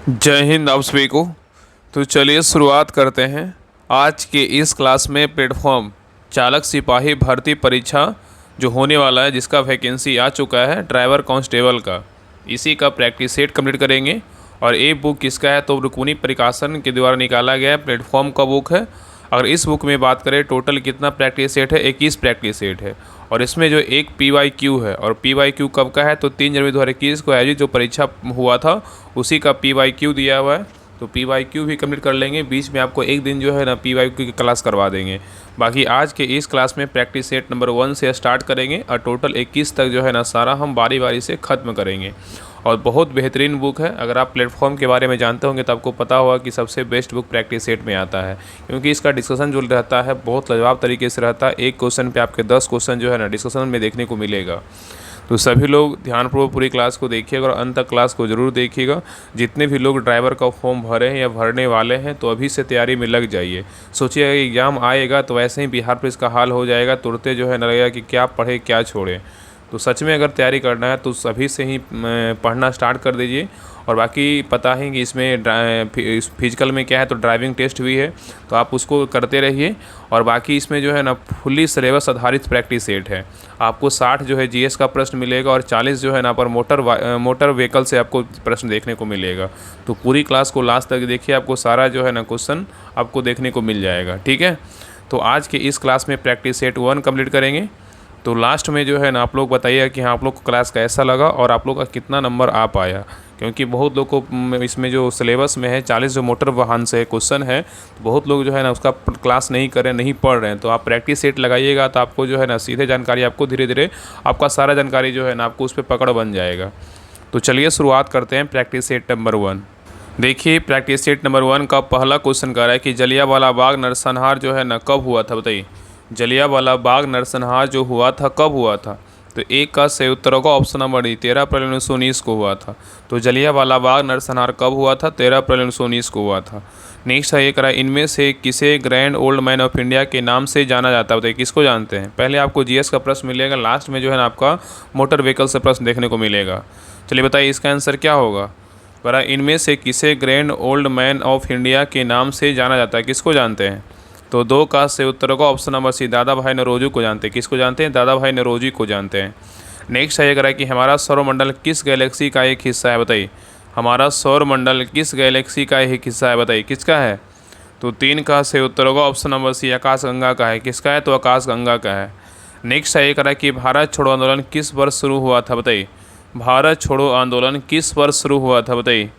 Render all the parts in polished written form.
जय हिंद आप सभी को। तो चलिए शुरुआत करते हैं। आज के इस क्लास में प्लेटफॉर्म चालक सिपाही भर्ती परीक्षा जो होने वाला है, जिसका वैकेंसी आ चुका है ड्राइवर कांस्टेबल का, इसी का प्रैक्टिस सेट कंप्लीट करेंगे। और ये बुक किसका है तो रुक्मिणी प्रकाशन के द्वारा निकाला गया प्लेटफॉर्म का बुक है। अगर इस बुक में बात करें टोटल कितना प्रैक्टिस सेट है, 21 प्रैक्टिस सेट है। और इसमें जो एक PYQ है, और PYQ कब का है तो 3 जनवरी 2021 को आयोजित जो परीक्षा हुआ था उसी का PYQ दिया हुआ है। तो PYQ भी कंप्लीट कर लेंगे। बीच में आपको एक दिन जो है ना PYQ की क्लास करवा देंगे। बाकी आज के इस क्लास में प्रैक्टिस सेट नंबर 1 से स्टार्ट करेंगे और टोटल 21 तक जो है ना सारा हम बारी बारी से ख़त्म करेंगे। और बहुत बेहतरीन बुक है। अगर आप प्लेटफॉर्म के बारे में जानते होंगे तो आपको पता होगा कि सबसे बेस्ट बुक प्रैक्टिस सेट में आता है, क्योंकि इसका डिस्कशन जो रहता है बहुत लाजवाब तरीके से रहता है। एक क्वेश्चन पे आपके 10 क्वेश्चन जो है ना डिस्कशन में देखने को मिलेगा। तो सभी लोग ध्यानपूर्वक पूरी क्लास को देखिएगा और अंत तक क्लास को ज़रूर देखिएगा। जितने भी लोग ड्राइवर का फॉर्म भरे हैं या भरने वाले हैं तो अभी से तैयारी में लग जाइए। सोचिए एग्ज़ाम आएगा तो वैसे ही बिहार पुलिस का हाल हो जाएगा, तुरंत जो है ना लगेगा कि क्या पढ़े क्या छोड़े। तो सच में अगर तैयारी करना है तो सभी से ही पढ़ना स्टार्ट कर दीजिए। और बाकी पता है कि इसमें फिजिकल में क्या है तो ड्राइविंग टेस्ट भी है, तो आप उसको करते रहिए। और बाकी इसमें जो है ना फुल्ली सिलेबस आधारित प्रैक्टिस सेट है। आपको 60 जो है GS का प्रश्न मिलेगा और 40 जो है ना पर मोटर व्हीकल से आपको प्रश्न देखने को मिलेगा। तो पूरी क्लास को लास्ट तक देखिए, आपको सारा जो है ना क्वेश्चन आपको देखने को मिल जाएगा। ठीक है, तो आज के इस क्लास में प्रैक्टिस सेट 1 कंप्लीट करेंगे। तो लास्ट में जो है ना आप लोग बताइए कि हाँ आप लोग को क्लास कैसा लगा और आप लोग का कितना नंबर आ पाया। क्योंकि बहुत लोग को इसमें जो सिलेबस में है 40 जो मोटर वाहन से क्वेश्चन है, तो बहुत लोग जो है ना उसका क्लास नहीं कर रहे, नहीं पढ़ रहे हैं। तो आप प्रैक्टिस सेट लगाइएगा तो आपको जो है ना सीधे जानकारी, आपको धीरे धीरे आपका सारा जानकारी जो है ना आपको उस पर पकड़ बन जाएगा। तो चलिए शुरुआत करते हैं प्रैक्टिस सेट नंबर 1। देखिए प्रैक्टिस सेट नंबर 1 का पहला क्वेश्चन कह रहा है कि जलियांवाला बाग नरसंहार जो है ना कब हुआ था, बताइए। जलियांवाला बाग नरसंहार जो हुआ था कब हुआ था, तो एक का सही उत्तर होगा ऑप्शन नंबर डी, 13 अप्रैल 1919 को हुआ था। तो जलियांवाला बाग नरसंहार कब हुआ था, 13 अप्रैल 1919 को हुआ था। नेक्स्ट है ये करा, इनमें से किसे grand old man of India के नाम से जाना जाता है, बताइए किसको जानते हैं। पहले आपको GS का प्रश्न मिलेगा, लास्ट में जो है ना आपका मोटर व्हीकल से प्रश्न देखने को मिलेगा। चलिए बताइए इसका आंसर क्या होगा। बड़ा, इनमें से किसे grand old man of India के नाम से जाना जाता है, किसको जानते हैं। तो 2 का से उत्तर होगा ऑप्शन नंबर सी, दादा भाई नौरोजी को जानते हैं। किसको जानते हैं, दादा भाई नौरोजी को जानते हैं। नेक्स्ट है ये कि हमारा सौरमंडल किस गैलेक्सी का एक हिस्सा है, बताइए। हमारा सौरमंडल किस गैलेक्सी का एक हिस्सा है, बताइए किसका है। तो 3 का से उत्तर होगा ऑप्शन नंबर सी, आकाशगंगा का है। किसका है तो आकाशगंगा का है। नेक्स्ट है ये कि भारत छोड़ो आंदोलन किस वर्ष शुरू हुआ था, बताइए। भारत छोड़ो आंदोलन किस वर्ष शुरू हुआ था, बताइए।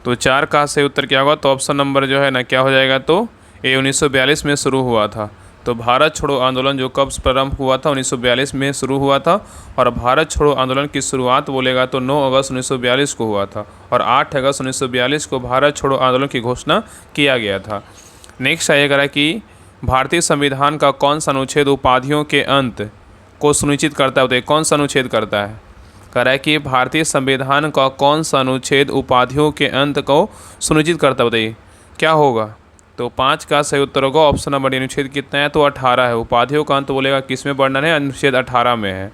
तो 4 का से उत्तर क्या होगा तो ऑप्शन नंबर जो है ना क्या हो जाएगा तो ये 1942 में शुरू हुआ था। तो भारत छोड़ो आंदोलन जो कब प्रारंभ हुआ था, 1942 में शुरू हुआ था। और भारत छोड़ो आंदोलन की शुरुआत बोलेगा तो 9 अगस्त 1942 को हुआ था। और 8 अगस्त 1942 को भारत छोड़ो आंदोलन की घोषणा किया गया था। नेक्स्ट आएगा कि भारतीय संविधान का कौन सा अनुच्छेद उपाधियों के अंत को सुनिश्चित करता है, बताइए कौन सा अनुच्छेद करता है। कह रहा है कि भारतीय संविधान का कौन सा अनुच्छेद उपाधियों के अंत को सुनिश्चित करता है, बताइए क्या होगा। तो 5 का सही उत्तर होगा ऑप्शन नंबर डी, अनुच्छेद कितना है तो 18 है। उपाधियों का अंत बोलेगा किस में वर्णन है, अनुच्छेद 18 में है।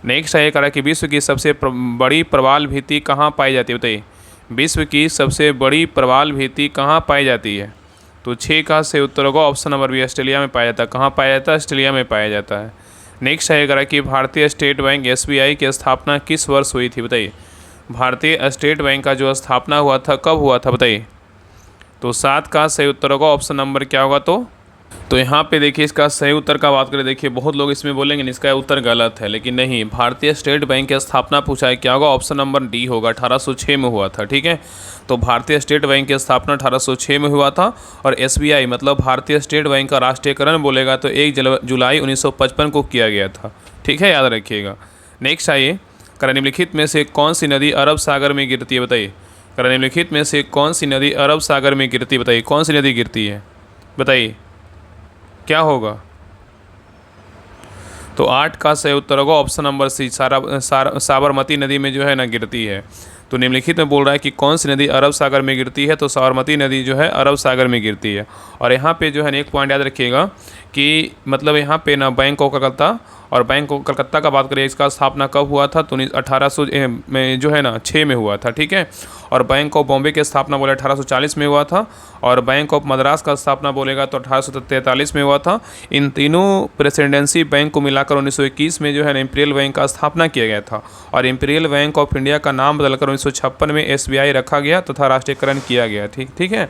नेक्स्ट है कह रहा है कि विश्व की सबसे बड़ी प्रवाल भित्ति कहाँ पाई जाती है, बताइए। विश्व की सबसे बड़ी प्रवाल भित्ति कहाँ पाई जाती है। तो 6 का सही उत्तर होगा ऑप्शन नंबर बी, ऑस्ट्रेलिया में पाया जाता है। कहाँ पाया जाता है, ऑस्ट्रेलिया में पाया जाता है। नेक्स्ट है कह रहा है कि भारतीय स्टेट बैंक SBI की स्थापना किस वर्ष हुई थी, बताइए। भारतीय स्टेट बैंक का जो स्थापना हुआ था कब हुआ था, बताइए। तो 7 का सही उत्तर होगा ऑप्शन नंबर क्या होगा तो यहाँ पे देखिए इसका सही उत्तर का बात करें, देखिए बहुत लोग इसमें बोलेंगे इसका उत्तर गलत है, लेकिन नहीं, भारतीय स्टेट बैंक की स्थापना पूछा है क्या होगा, ऑप्शन नंबर डी होगा, 1806 में हुआ था। ठीक है, तो भारतीय स्टेट बैंक की स्थापना 1806 में हुआ था। और SBI मतलब भारतीय स्टेट बैंक का राष्ट्रीयकरण बोलेगा तो 1 जुलाई 1955 को किया गया था। ठीक है, याद रखिएगा। नेक्स्ट आइए, निम्नलिखित में से कौन सी नदी अरब सागर में गिरती है, बताइए। निम्नलिखित में से कौन सी नदी अरब सागर में गिरती है, बताइए कौन सी नदी गिरती है, बताइए क्या होगा। तो 8 का सही उत्तर होगा ऑप्शन नंबर सी, साबरमती नदी में जो है ना गिरती है। तो निम्नलिखित में बोल रहा है कि कौन सी नदी अरब सागर में गिरती है, तो साबरमती नदी जो है अरब सागर में गिरती है। और यहाँ पे जो है एक पॉइंट याद रखिएगा कि मतलब यहाँ पे ना बैंक ऑफ कलकत्ता और बैंक ऑफ कलकत्ता का बात करें, इसका स्थापना कब हुआ था, तो 1800 में जो है ना 6 में हुआ था, ठीक है। और बैंक ऑफ बॉम्बे की स्थापना बोले 1840 में हुआ था, और बैंक ऑफ मद्रास का स्थापना बोलेगा तो 1843 में हुआ था। इन तीनों प्रेसिडेंसी बैंक को मिलाकर 1921 में जो है ना इंपीरियल बैंक का स्थापना किया गया था, और इंपीरियल बैंक ऑफ इंडिया का नाम बदलकर 1956 में SBI रखा गया तथा राष्ट्रीयकरण किया गया, ठीक है।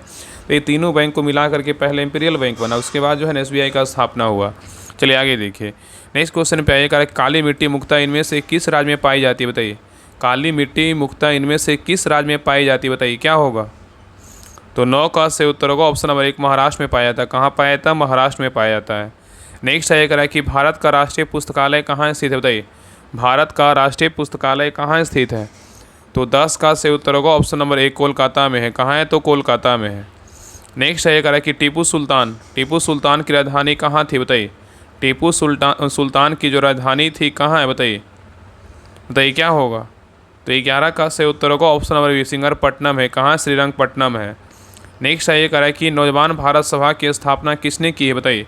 तो ये तीनों बैंक को मिला करके पहले इंपीरियल बैंक बना, उसके बाद जो है ना SBI का स्थापना हुआ। चलिए आगे देखिए, नेक्स्ट क्वेश्चन पे आइए। काली मिट्टी मुख्यतः इनमें से किस राज्य में पाई जाती है, बताइए। काली मिट्टी मुख्यतः इनमें से किस राज्य में पाई जाती है, बताइए क्या होगा। तो 9 का से उत्तर होगा ऑप्शन नंबर 1, महाराष्ट्र में पाया जाता है। कहाँ पाया जाता है, महाराष्ट्र में पाया जाता है। नेक्स्ट आइए करा कि भारत का राष्ट्रीय पुस्तकालय कहाँ स्थित है, बताइए। भारत का राष्ट्रीय पुस्तकालय कहाँ स्थित है, तो 10 का से उत्तर होगा ऑप्शन नंबर 1, कोलकाता में है। कहाँ है, तो कोलकाता में है। नेक्स्ट आइए करा कि टीपू सुल्तान की राजधानी कहाँ थी, बताइए। टीपू सुल्तान की जो राजधानी थी कहाँ है, बताइए क्या होगा। तो 11 का से उत्तर होगा ऑप्शन नंबर बी, सिंगरपट्टनम है। कहाँ, श्रीरंगपट्टनम है। नेक्स्ट आइए करा कि नौजवान भारत सभा की स्थापना किसने की है, बताइए।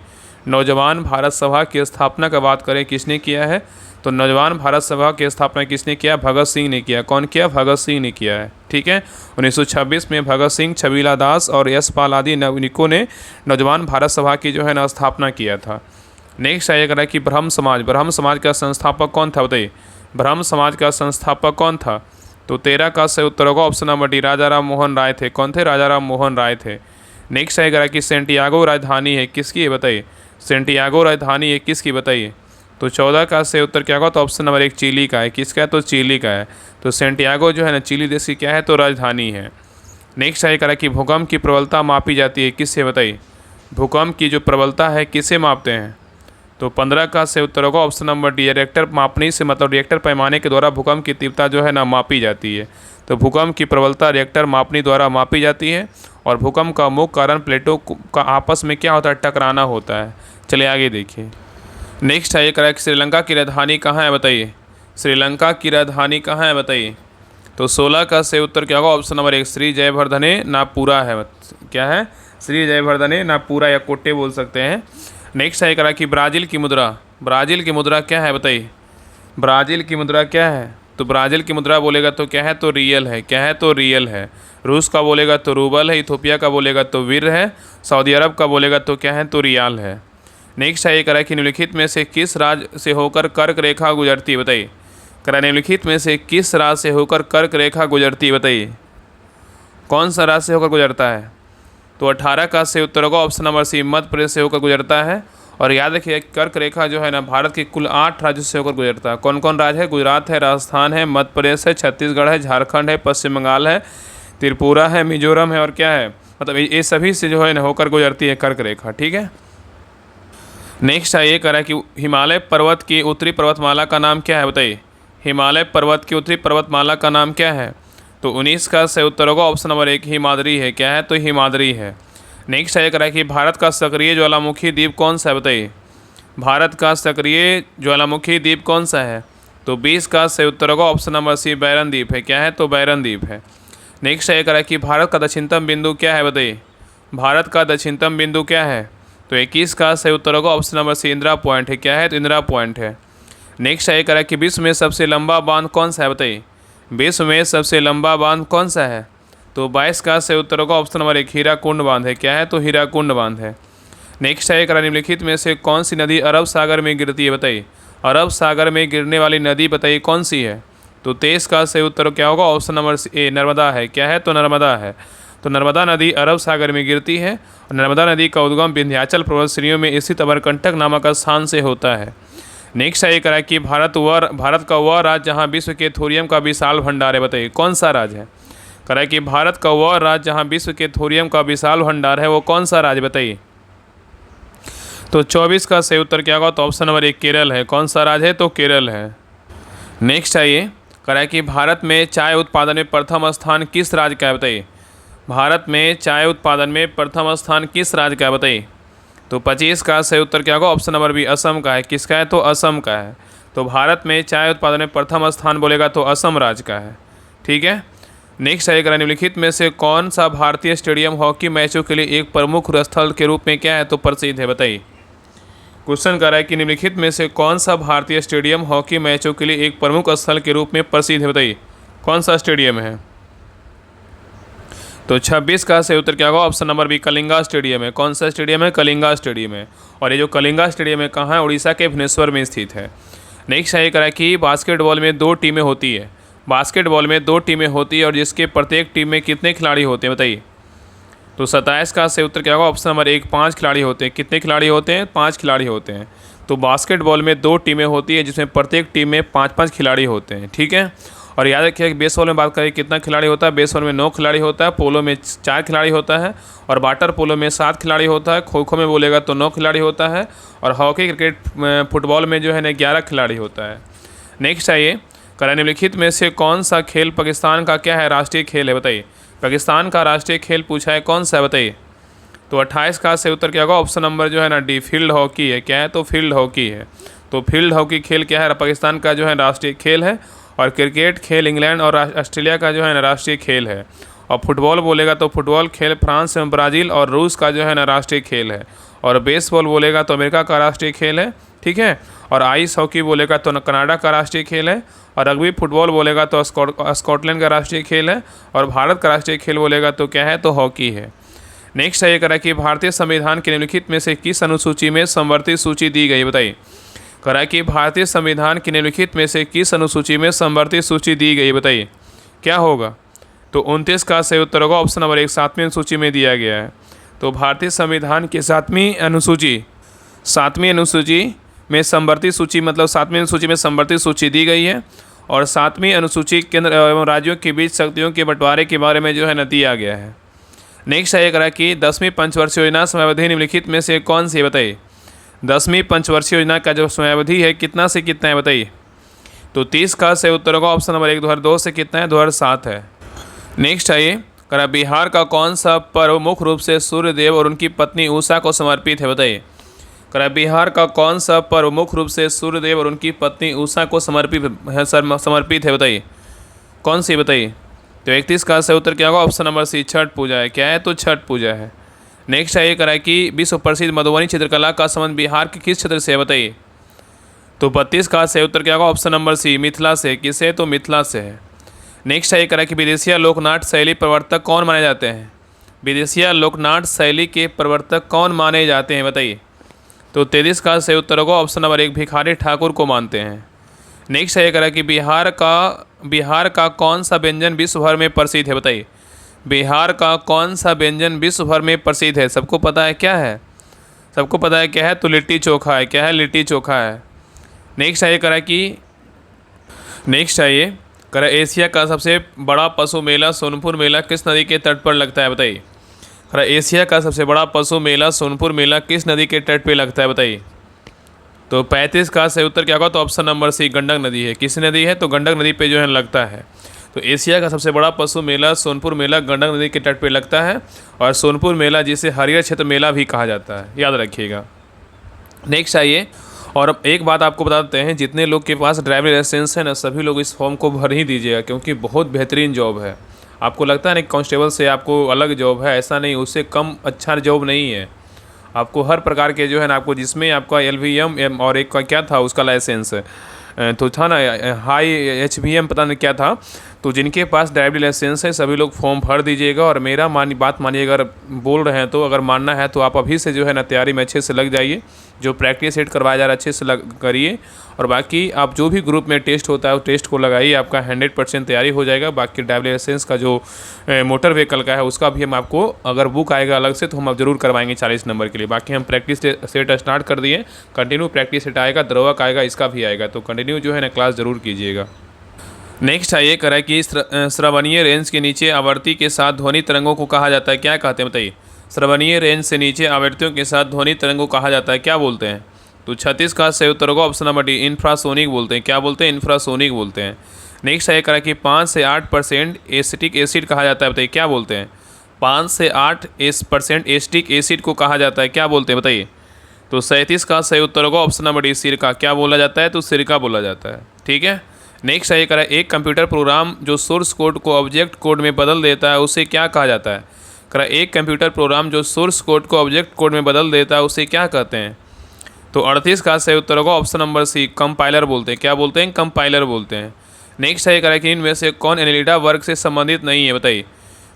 नौजवान भारत सभा की स्थापना का बात करें किसने किया है, तो नौजवान भारत सभा की स्थापना किसने किया, भगत सिंह ने किया। कौन किया, भगत सिंह ने किया है, ठीक है। 1926 में भगत सिंह, छबीला दास और यशपाल आदि नागरिकों ने नौजवान भारत सभा की जो है ना स्थापना किया था। नेक्स्ट आइए करा कि ब्रह्म समाज का संस्थापक कौन था, बताइए। ब्रह्म समाज का संस्थापक कौन था, तो 13 का से उत्तर होगा ऑप्शन नंबर डी, राजा राम मोहन राय थे। कौन थे, राजा राम मोहन राय थे। नेक्स्ट आइए करा कि सेंटियागो राजधानी है किसकी है, बताइए। सेंटियागो राजधानी है किसकी, बताइए। तो 14 का से उत्तर क्या होगा, तो ऑप्शन नंबर 1, चिली का है। किसका है, तो चिली का है। तो सेंटियागो जो है ना चिली देश की क्या है, तो राजधानी है। नेक्स्ट आइए करा कि भूकंप की प्रबलता मापी जाती है किससे, बताइए। भूकंप की जो प्रबलता है किससे मापते हैं, तो 15 का से उत्तर होगा ऑप्शन नंबर डी, रिएक्टर मापनी से, मतलब रिएक्टर पैमाने के द्वारा भूकंप की तीव्रता जो है ना मापी जाती है। तो भूकंप की प्रबलता रिएक्टर मापनी द्वारा मापी जाती है, और भूकंप का मुख्य कारण प्लेटों का आपस में क्या होता है, टकराना होता है। चलिए आगे देखिए। नेक्स्ट आइए करा कि श्रीलंका की राजधानी कहाँ है, बताइए। श्रीलंका की राजधानी कहाँ है, बताइए। तो 16 का से उत्तर क्या होगा ऑप्शन नंबर 1, श्री जयवर्धने नागपुरा है। क्या है, श्री जयवर्धने नागपुरा या कोट्टे बोल सकते हैं। नेक्स्ट आइए करा कि ब्राज़ील की मुद्रा क्या है, बताइए। ब्राज़ील की मुद्रा क्या है, तो ब्राज़ील की मुद्रा बोलेगा तो क्या है, तो रियल है। क्या है, तो रियल है। रूस का बोलेगा तो रूबल है। इथोपिया का बोलेगा तो विर है। सऊदी अरब का बोलेगा तो क्या है, तो रियाल है। नेक्स्ट आइए करा कि निम्नलिखित में से किस राज्य से होकर कर्क रेखा गुजरती है, बताइए। करा निम्नलिखित में से किस राज्य से होकर कर्क रेखा गुजरती है, बताइए। कौन सा राज्य से होकर गुजरता है, तो 18 का से उत्तर होगा ऑप्शन नंबर सी, मध्य प्रदेश से होकर गुजरता है। और याद रखिए कर्क रेखा जो है ना भारत के कुल 8 राज्यों से होकर गुजरता है। कौन कौन राज्य है, गुजरात है, राजस्थान है, मध्य प्रदेश है, छत्तीसगढ़ है, झारखंड है, पश्चिम बंगाल है, त्रिपुरा है, मिजोरम है, और क्या है, मतलब ये सभी से जो है ना होकर गुजरती है कर्क रेखा, ठीक है। नेक्स्ट आइए करा कि हिमालय पर्वत की उत्तरी पर्वतमाला का नाम क्या है, बताइए। हिमालय पर्वत की उत्तरी पर्वतमाला का नाम क्या है, तो 19 का से उत्तर होगा ऑप्शन नंबर 1, हिमाद्री है। क्या है, तो हिमाद्री है। नेक्स्ट आइए करा कि भारत का सक्रिय ज्वालामुखी द्वीप कौन सा है, बताइए। भारत का सक्रिय ज्वालामुखी द्वीप कौन सा है, तो 20 का से उत्तर होगा ऑप्शन नंबर सी, बैरन द्वीप है। क्या है, तो बैरन द्वीप है। नेक्स्ट आइए करा कि भारत का दक्षिणतम बिंदु क्या है, बताइए। भारत का दक्षिणतम बिंदु क्या है, तो 21 का सही उत्तर होगा option number C, Indira point है। क्या है, तो इंदिरा पॉइंट है। नेक्स्ट आइए करा कि विश्व में सबसे लंबा बांध कौन सा है, बताइए। विश्व में सबसे लंबा बांध कौन सा है, तो 22 का सही उत्तर होगा ऑप्शन नंबर 1, हीराकुंड बांध है। क्या है, तो हीराकुंड बांध है। नेक्स्ट आइए करा निम्नलिखित में से कौन सी नदी अरब सागर में गिरती है, बताइए। अरब सागर में गिरने वाली नदी बताइए कौन सी है, तो 23 का सही उत्तर क्या होगा ऑप्शन नंबर ए, नर्मदा है। क्या है, तो नर्मदा है। तो नर्मदा नदी अरब सागर में गिरती है, और नर्मदा नदी का उद्गम विंध्याचल पर्वत श्रेणियों में स्थित अमरकंटक नामक स्थान से होता है। नेक्स्ट आइए करा कि भारत का वह राज्य जहाँ विश्व के थोरियम का विशाल भंडार है, बताइए कौन सा राज्य है। करा कि भारत का वह राज्य जहाँ विश्व के थोरियम का विशाल भंडार है वो कौन सा राज्य, बताइए। तो 24 का सही उत्तर क्या होगा, तो ऑप्शन नंबर 1, केरल है। कौन सा राज्य है, तो केरल है। नेक्स्ट आइए करा कि भारत में चाय उत्पादन में प्रथम स्थान किस राज्य का है, बताइए। भारत में चाय उत्पादन में प्रथम स्थान किस राज्य का है, बताइए। तो 25 का सही उत्तर क्या होगा, ऑप्शन नंबर बी, असम का है। किसका है, तो असम का है। तो भारत में चाय उत्पादन में प्रथम स्थान बोलेगा तो असम राज्य का है, ठीक है। नेक्स्ट आइए निम्नलिखित में से कौन सा भारतीय स्टेडियम हॉकी मैचों के लिए एक प्रमुख स्थल के रूप में क्या है, तो प्रसिद्ध है, बताइए। क्वेश्चन कर रहा है कि निम्नलिखित में से कौन सा भारतीय स्टेडियम हॉकी मैचों के लिए एक प्रमुख स्थल के रूप में प्रसिद्ध है, बताइए कौन सा स्टेडियम है। तो 26 का सही उत्तर क्या होगा, option number B Kalinga stadium है। कौन सा स्टेडियम है, कलिंगा स्टेडियम है। और ये जो कलिंगा स्टेडियम है कहाँ है, उड़ीसा के भुवनेश्वर में स्थित है। नेक्स्ट है करा कि बास्केटबॉल में 2 टीमें होती है। बास्केटबॉल में 2 टीमें होती है और जिसके प्रत्येक टीम में कितने खिलाड़ी होते हैं, बताइए। तो 27 का सही उत्तर क्या होगा, ऑप्शन नंबर 1 5 खिलाड़ी होते हैं। कितने खिलाड़ी होते हैं, 5 खिलाड़ी होते हैं। तो बास्केटबॉल में 2 टीमें होती है जिसमें प्रत्येक टीम में 5-5 खिलाड़ी होते हैं, ठीक है। और याद रखिए कि बेसबॉल में बात करें कितना खिलाड़ी होता है, बेसबॉल में 9 खिलाड़ी होता है, पोलो में 4 खिलाड़ी होता है और वाटर पोलो में 7 खिलाड़ी होता है, खो खो में बोलेगा तो 9 खिलाड़ी होता है और हॉकी क्रिकेट फुटबॉल में जो है ना 11 खिलाड़ी होता है। नेक्स्ट आइए, करा निम्नलिखित में से कौन सा खेल पाकिस्तान का क्या है, राष्ट्रीय खेल है, बताइए। पाकिस्तान का राष्ट्रीय खेल पूछा है, कौन सा है, बताइए। तो 28 का सही उत्तर क्या होगा, ऑप्शन नंबर जो है ना डी फील्ड हॉकी है। क्या है, तो फील्ड हॉकी है। तो फील्ड हॉकी खेल क्या है, पाकिस्तान का जो है राष्ट्रीय खेल है। और क्रिकेट खेल इंग्लैंड और ऑस्ट्रेलिया का जो है ना राष्ट्रीय खेल है। और फुटबॉल बोलेगा तो फुटबॉल खेल फ्रांस एवं ब्राज़ील और रूस का जो है ना राष्ट्रीय खेल है। और बेसबॉल बोलेगा तो अमेरिका का राष्ट्रीय खेल है, ठीक है। और आइस हॉकी बोलेगा तो कनाडा का राष्ट्रीय खेल है। और रग्बी फुटबॉल बोलेगा तो स्कॉटलैंड का राष्ट्रीय खेल है। और भारत का राष्ट्रीय खेल बोलेगा तो क्या है, तो हॉकी है। नेक्स्ट है ये करा कि भारतीय संविधान के निम्नलिखित में से किस अनुसूची में समवर्ती सूची दी गई, बताइए। करा कि भारतीय संविधान के निम्नलिखित में से किस अनुसूची में समवर्ती सूची दी गई, बताइए क्या होगा। तो 29 का सही उत्तर होगा, ऑप्शन नंबर 1 7वीं अनुसूची में दिया गया है। तो भारतीय संविधान की 7वीं अनुसूची में समवर्ती सूची मतलब 7वीं अनुसूची में समवर्ती सूची दी गई है। और 7वीं अनुसूची केंद्र एवं राज्यों के बीच शक्तियों के बंटवारे के बारे में जो है न दिया गया है। नेक्स्ट है करा कि 10वीं पंचवर्षीय योजना समयावधि निम्नलिखित में से कौन सी है, बताइए। 10वीं पंचवर्षीय योजना का जो समयावधि है कितना से कितना है, बताइए। तो 30 का सही उत्तर होगा, ऑप्शन नंबर 1 2002 से कितना है, 2007 है। नेक्स्ट है ये करा बिहार का कौन सा पर्व मुख्य रूप से सूर्यदेव और उनकी पत्नी उषा को समर्पित है, बताइए। करा बिहार का कौन सा पर्व मुख्य रूप से सूर्यदेव और उनकी पत्नी उषा को समर्पित है, बताइए कौन सी, बताइए। तो 31 का सही उत्तर क्या होगा, ऑप्शन नंबर सी छठ पूजा है। क्या है, तो छठ पूजा है। नेक्स्ट है ये करा कि विश्व प्रसिद्ध मधुबनी चित्रकला का संबंध बिहार के किस क्षेत्र से है, बताइए। तो 32 का सही उत्तर क्या होगा, ऑप्शन नंबर सी मिथिला से। किसे, तो मिथिला से है। नेक्स्ट है ये करा कि विदेशिया लोकनाट्य शैली प्रवर्तक कौन माने जाते हैं। विदेशिया लोकनाट्य शैली के प्रवर्तक कौन माने जाते हैं, बताइए। तो 33 का सही उत्तर होगा, ऑप्शन नंबर 1 भिखारी ठाकुर को मानते हैं। नेक्स्ट है ये करा कि बिहार का कौन सा व्यंजन विश्व भर में प्रसिद्ध है, बताइए। बिहार का कौन सा व्यंजन विश्व भर में प्रसिद्ध है, सबको पता है क्या है, सबको पता है क्या है, तो लिट्टी चोखा है। क्या है, लिट्टी चोखा है। नेक्स्ट है ये करा एशिया का सबसे बड़ा पशु मेला सोनपुर मेला किस नदी के तट पर लगता है, बताइए। करा एशिया का सबसे बड़ा पशु मेला सोनपुर मेला किस नदी के तट पर लगता है, बताइए। तो 35 का सही उत्तर क्या होगा, तो ऑप्शन नंबर सी गंडक नदी है। किस नदी है, तो गंडक नदी पे जो है लगता है। तो एशिया का सबसे बड़ा पशु मेला सोनपुर मेला गंडक नदी के तट पे लगता है। और सोनपुर मेला जिसे हरियर क्षेत्र मेला भी कहा जाता है, याद रखिएगा। नेक्स्ट आइए, और अब एक बात आपको बता देते हैं, जितने लोग के पास ड्राइविंग लाइसेंस है ना, सभी लोग इस फॉर्म को भर ही दीजिएगा, क्योंकि बहुत बेहतरीन जॉब है। आपको लगता है ना कांस्टेबल से आपको अलग जॉब है, ऐसा नहीं, उससे कम अच्छा जॉब नहीं है। आपको हर प्रकार के जो है ना, आपको जिसमें आपका LVM और एक का क्या था उसका लाइसेंस तो था ना, हाई HVM पता नहीं क्या था। तो जिनके पास ड्राइविंग लाइसेंस है सभी लोग फॉर्म भर दीजिएगा। और मेरा बात मानिएगा, अगर बोल रहे हैं तो अगर मानना है तो आप अभी से जो है ना तैयारी में अच्छे से लग जाइए। जो प्रैक्टिस सेट करवाया जा रहा है अच्छे से करिए। और बाकी आप जो भी ग्रुप में टेस्ट होता है वो टेस्ट को लगाइए, आपका 100% तैयारी हो जाएगा। बाकी ड्राइविंग लाइसेंस का जो मोटर व्हीकल का है उसका भी हम आपको अगर बुक आएगा अलग से तो हम आप ज़रूर करवाएंगे 40 नंबर के लिए। बाकी हम प्रैक्टिस सेट स्टार्ट कर दिए, कंटिन्यू प्रैक्टिस सेट आएगा, द्रवक आएगा, इसका भी आएगा, तो कंटिन्यू जो है ना क्लास ज़रूर कीजिएगा। नेक्स्ट है ये करा कि श्रवणीय रेंज के नीचे आवर्ती के साथ ध्वनि तरंगों को कहा जाता है, क्या कहते हैं, बताइए। श्रवणीय रेंज से नीचे आवृत्तियों के साथ ध्वनि तरंगों को कहा जाता है, क्या बोलते हैं। तो 36 का सही उत्तर होगा, ऑप्शन नंबर डी इंफ्रासोनिक बोलते हैं। क्या बोलते हैं, इंफ्रासोनिक बोलते हैं। नेक्स्ट है करा कि 5 से 8% एसिटिक एसिड कहा जाता है, बताइए क्या बोलते हैं। 5 से 8% एसिटिक एसिड को कहा जाता है, क्या बोलते हैं, बताइए। तो 37 का सही उत्तर होगा, ऑप्शन नंबर डी सिरका। क्या बोला जाता है, तो सिरका बोला जाता है, ठीक है। नेक्स्ट है करा एक कंप्यूटर प्रोग्राम जो सोर्स कोड को ऑब्जेक्ट कोड में बदल देता है उसे क्या कहा जाता है। करा एक कंप्यूटर प्रोग्राम जो सोर्स कोड को ऑब्जेक्ट कोड में बदल देता है उसे क्या कहते हैं। तो 38 का सही उत्तर होगा ऑप्शन नंबर सी, कंपाइलर बोलते हैं। क्या बोलते हैं? कंपाइलर बोलते हैं। नेक्स्ट है करेक्ट, इनमें से कौन एनिलिडा वर्ग से संबंधित नहीं है? बताइए,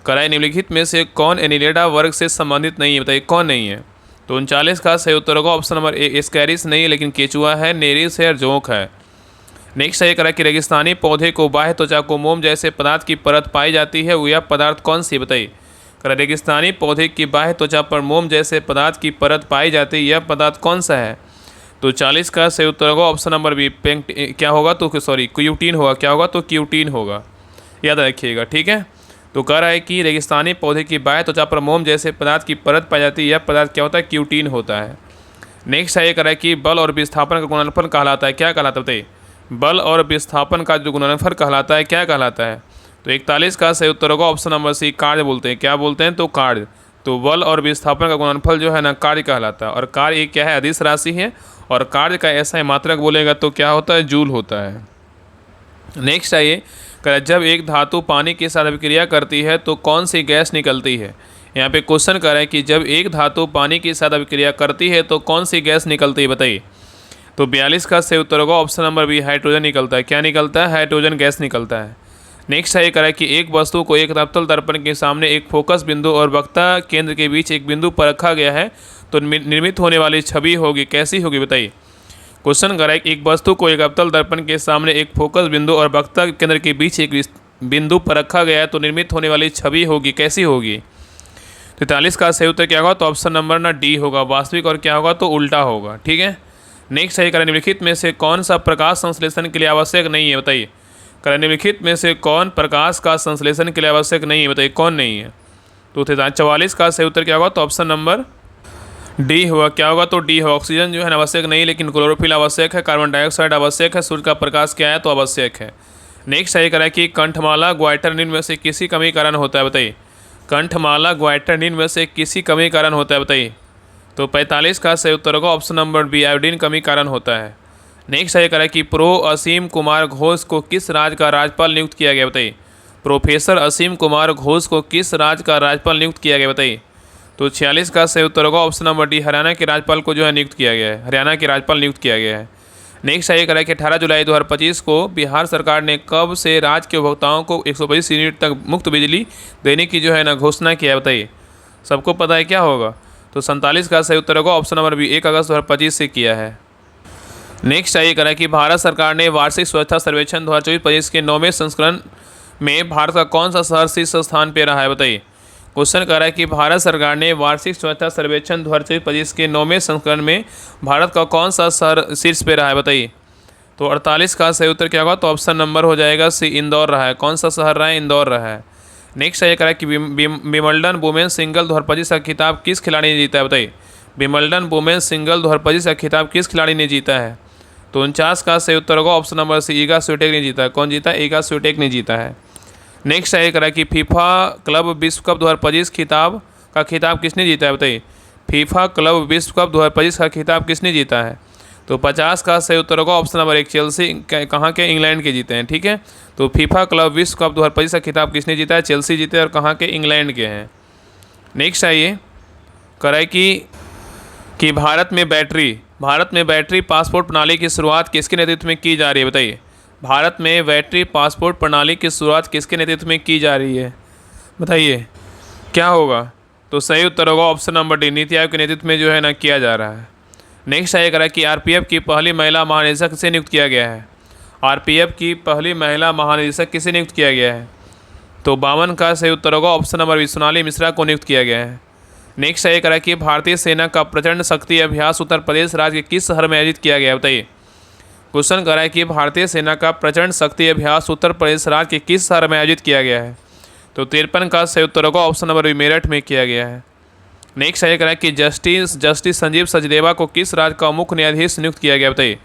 कराए निम्नलिखित में से कौन एनिलिडा वर्ग से संबंधित नहीं है? बताइए कौन नहीं है? तो 39 का सही उत्तर होगा ऑप्शन नंबर ए, एस्कैरिस नहीं है, लेकिन केचुआ है, नेरिस है और जोंक है। नेक्स्ट है करेक्ट कि रेगिस्तानी पौधे को बाह्य त्वचा को मोम जैसे पदार्थ की परत पाई जाती है, वो यह पदार्थ कौन सी है? बताइए, रेगिस्तानी पौधे की बाह्य त्वचा पर मोम जैसे पदार्थ की परत पाई जाती है, यह पदार्थ कौन सा है? तो 40 का सही उत्तर होगा ऑप्शन नंबर बी, क्या होगा? तो सॉरी, क्यूटीन होगा। क्या होगा? तो क्यूटीन होगा, याद रखिएगा, ठीक है। तो कह रहा है कि रेगिस्तानी पौधे की बाह्य त्वचा पर मोम जैसे पदार्थ की परत पाई जाती है, यह पदार्थ क्या होता है? क्यूटीन होता है। नेक्स्ट है ये कह रहा है कि बल और विस्थापन का गुणनफल कहलाता है, क्या कहलाता है? बताइए, बल और विस्थापन का जो गुणनफल कहलाता है, क्या कहलाता है? तो 41 का सही उत्तर होगा ऑप्शन नंबर सी, कार्य बोलते हैं। क्या बोलते हैं? तो कार्य। तो बल और विस्थापन का गुणनफल जो है ना, कार्य कहलाता है। और कार्य एक क्या है? अदिश राशि है। और कार्य का ऐसा ही मात्रक बोलेगा तो क्या होता है? जूल होता है। नेक्स्ट है ये, जब एक धातु पानी के साथ अभिक्रिया करती है तो कौन सी गैस निकलती है? यहाँ पे क्वेश्चन कर रहा है कि जब एक धातु पानी के साथ अभिक्रिया करती है तो कौन सी गैस निकलती है? बताइए। तो 42 का सही उत्तर होगा ऑप्शन नंबर बी, हाइड्रोजन निकलता है। क्या निकलता है? हाइड्रोजन गैस निकलता है। नेक्स्ट है ये कह रहा है कि एक वस्तु को एक अवतल दर्पण के सामने एक फोकस बिंदु और वक्ता केंद्र के बीच एक बिंदु पर रखा गया है तो निर्मित होने वाली छवि होगी, कैसी होगी? बताइए। क्वेश्चन कर रहा है कि एक वस्तु को एक अवतल दर्पण के सामने एक फोकस बिंदु और वक्ता केंद्र के बीच एक बिंदु पर रखा गया है तो निर्मित होने वाली छवि होगी, कैसी होगी? 43 का सही उत्तर क्या होगा? तो ऑप्शन नंबर ना डी होगा, वास्तविक। और क्या होगा? तो उल्टा होगा, ठीक है। नेक्स्ट है करें निम्नलिखित में से कौन सा प्रकाश संश्लेषण के लिए आवश्यक नहीं है? बताइए, करें निम्नलिखित में से कौन प्रकाश का संश्लेषण के लिए आवश्यक नहीं है? बताइए कौन नहीं है? तो 44 का सही उत्तर क्या होगा? तो ऑप्शन नंबर डी होगा। क्या होगा? तो डी होगा। ऑक्सीजन जो है आवश्यक नहीं, लेकिन क्लोरोफिल आवश्यक है, कार्बन डाइऑक्साइड आवश्यक है, सूर्य का प्रकाश क्या है? तो आवश्यक है। नेक्स्ट है करें कि कंठमाला ग्वाइटर निम्न में से किसी कमी कारण होता है? बताइए, कंठमाला ग्वाइटर निम्न में से किसी कमी कारण होता है? बताइए। तो 45 का सही उत्तर होगा ऑप्शन नंबर बी, आयोडीन कमी कारण होता है। नेक्स्ट है करें कि प्रो असीम कुमार घोष को किस राज्य का राज्यपाल नियुक्त किया गया? बताइए, प्रोफेसर असीम कुमार घोष को किस राज्य का राज्यपाल नियुक्त किया गया? बताइए। तो 46 का सही उत्तर होगा ऑप्शन नंबर डी, हरियाणा के राज्यपाल को जो है नियुक्त किया गया है। हरियाणा के राज्यपाल नियुक्त किया गया है। नेक्स्ट है करें कि 18 जुलाई 2025 को बिहार सरकार ने कब से राज्य के उपभोक्ताओं को 125 यूनिट तक मुफ्त बिजली देने की जो है ना घोषणा किया है? बताइए, सबको पता है क्या होगा? तो 47 का सही उत्तर होगा ऑप्शन नंबर बी, 1 अगस्त 2025 से किया है। नेक्स्ट है करें कि भारत सरकार ने वार्षिक स्वच्छता सर्वेक्षण 2024-25 के 9वें संस्करण में भारत का कौन सा शहर शीर्ष स्थान पर रहा है? बताइए। क्वेश्चन कर रहा है कि भारत सरकार ने वार्षिक स्वच्छता सर्वेक्षण 2024-25 के 9वें संस्करण में भारत का कौन सा शहर शीर्ष पे रहा है? बताइए। तो 48 का सही उत्तर क्या होगा? तो ऑप्शन नंबर हो जाएगा सी, इंदौर रहा है। कौन सा शहर रहा है? इंदौर रहा है। नेक्स्ट है कह रहा है कि विम्बल्डन वुमेन्स सिंगल 2025 का खिताब किस खिलाड़ी ने जीता है? बताइए, विम्बल्डन वुमेन्स सिंगल 2025 का खिताब किस खिलाड़ी ने जीता है? तो 49 का सही उत्तर होगा option number C, Iga Swiatek ने जीता है। कौन जीता है? ईगा स्विटेक ने जीता है। नेक्स्ट है कह रहा है कि फीफा क्लब विश्व कप 2025 खिताब किसने जीता है? बताइए, फीफा क्लब विश्व कप 2025 का खिताब किसने जीता है? तो 50 का सही उत्तर होगा ऑप्शन नंबर 1, चेल्सी। कहाँ के? इंग्लैंड के जीते हैं, ठीक है। तो फीफा क्लब विश्व कप 2025 का खिताब किसने जीता है? चेल्सी जीते और कहाँ के? इंग्लैंड के हैं। नेक्स्ट है ये कह रहा है कि भारत में बैटरी पासपोर्ट प्रणाली की शुरुआत किसके नेतृत्व में की जा रही है? बताइए, भारत में बैटरी पासपोर्ट प्रणाली की शुरुआत किसके नेतृत्व में की जा रही है? बताइए क्या होगा? तो सही उत्तर होगा option number D, NITI Aayog के नेतृत्व में जो है ना किया जा रहा है। नेक्स्ट है कह रहा है कि आरपीएफ की पहली महिला महानिदेशक किसे नियुक्त किया गया है? आरपीएफ की पहली महिला महानिदेशक किसे नियुक्त किया गया है? तो 52 का सही उत्तर होगा option number B, Sonali Mishra को नियुक्त किया गया है। नेक्स्ट है कह रहा है कि भारतीय सेना का प्रचंड शक्ति अभ्यास उत्तर प्रदेश राज्य के किस शहर में आयोजित किया गया है? बताइए। क्वेश्चन कर रहा है कि भारतीय सेना का प्रचंड शक्ति अभ्यास उत्तर प्रदेश राज्य के किस शहर में आयोजित किया गया है? तो 53 का सही उत्तर होगा ऑप्शन नंबर बी, मेरठ में किया गया है। नेक्स्ट है कह रहा है कि जस्टिस संजीव सचदेवा को किस राज्य का मुख्य न्यायाधीश नियुक्त किया गया? बताइए,